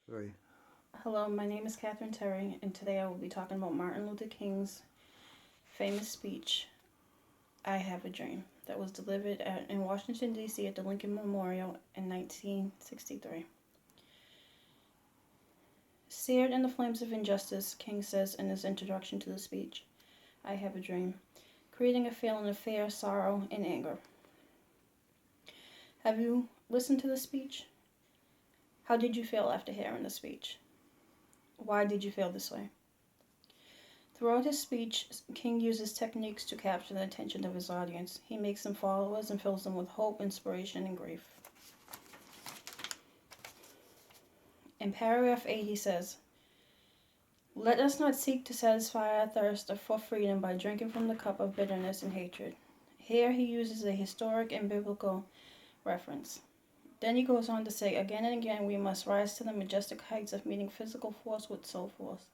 Three. Hello, my name is Catherine Terry, and today I will be talking about Martin Luther King's famous speech, I Have a Dream, that was delivered in Washington, D.C. at the Lincoln Memorial in 1963. Seared in the flames of injustice, King says in his introduction to the speech, I have a dream, creating a feeling of fear, sorrow, and anger. Have you listened to the speech? How did you feel after hearing the speech? Why did you feel this way? Throughout his speech, King uses techniques to capture the attention of his audience. He makes them followers and fills them with hope, inspiration, and grief. In paragraph 8, he says, let us not seek to satisfy our thirst for freedom by drinking from the cup of bitterness and hatred. Here he uses a historic and biblical reference. Then he goes on to say, again and again, we must rise to the majestic heights of meeting physical force with soul force.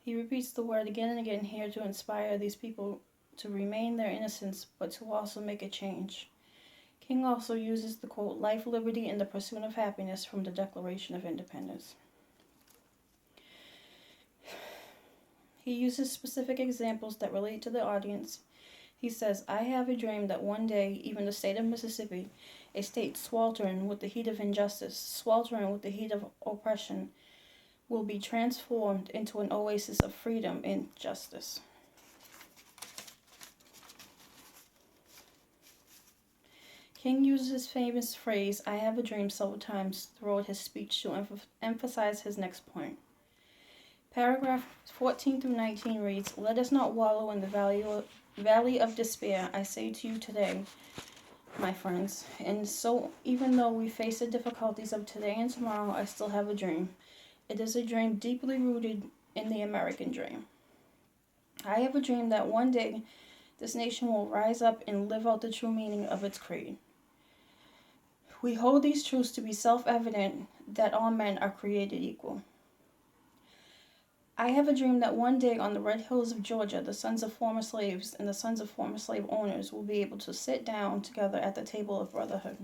He repeats the word again and again here to inspire these people to remain their innocence, but to also make a change. King also uses the quote, life, liberty, and the pursuit of happiness from the Declaration of Independence. He uses specific examples that relate to the audience. He says, I have a dream that one day, even the state of Mississippi, a state sweltering with the heat of injustice, sweltering with the heat of oppression, will be transformed into an oasis of freedom and justice. King uses his famous phrase, I have a dream, several times throughout his speech to emphasize his next point. Paragraph 14 through 19 reads, let us not wallow in the valley of despair, I say to you today, my friends. And so, even though we face the difficulties of today and tomorrow, I still have a dream. It is a dream deeply rooted in the American dream. I have a dream that one day this nation will rise up and live out the true meaning of its creed. We hold these truths to be self-evident that all men are created equal. I have a dream that one day on the red hills of Georgia, the sons of former slaves and the sons of former slave owners will be able to sit down together at the table of brotherhood.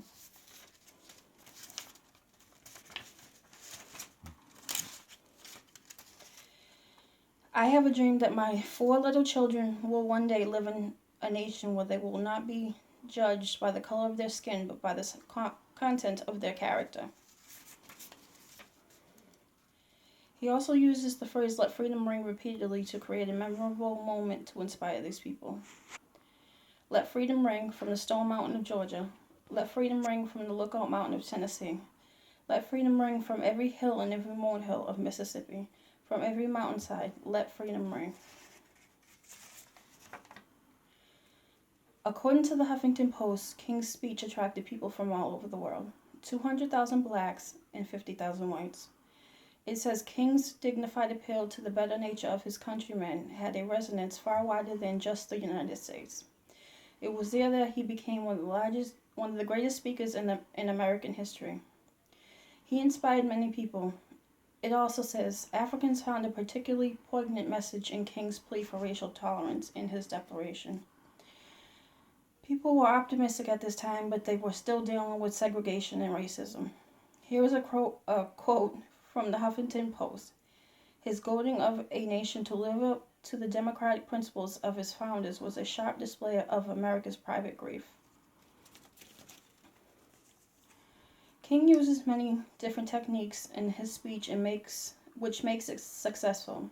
I have a dream that my 4 little children will one day live in a nation where they will not be judged by the color of their skin, but by the content of their character. He also uses the phrase, let freedom ring, repeatedly to create a memorable moment to inspire these people. Let freedom ring from the Stone Mountain of Georgia. Let freedom ring from the Lookout Mountain of Tennessee. Let freedom ring from every hill and every molehill of Mississippi. From every mountainside, let freedom ring. According to the Huffington Post, King's speech attracted people from all over the world. 200,000 blacks and 50,000 whites. It says King's dignified appeal to the better nature of his countrymen had a resonance far wider than just the United States. It was there that he became one of the greatest speakers in American history. He inspired many people. It also says Africans found a particularly poignant message in King's plea for racial tolerance in his declaration. People were optimistic at this time, but they were still dealing with segregation and racism. Here is a quote from the Huffington Post. His goading of a nation to live up to the democratic principles of its founders was a sharp display of America's private grief. King uses many different techniques in his speech which makes it successful.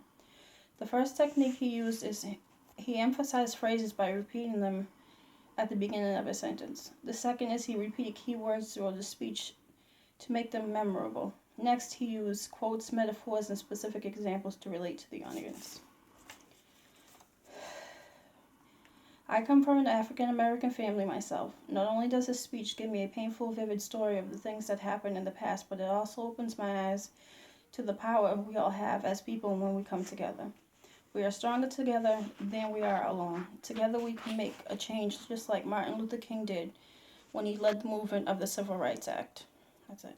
The first technique he used is he emphasized phrases by repeating them at the beginning of a sentence. The second is he repeated keywords throughout the speech to make them memorable. Next, he used quotes, metaphors, and specific examples to relate to the audience. I come from an African American family myself. Not only does his speech give me a painful, vivid story of the things that happened in the past, but it also opens my eyes to the power we all have as people when we come together. We are stronger together than we are alone. Together we can make a change just like Martin Luther King did when he led the movement of the Civil Rights Act. That's it.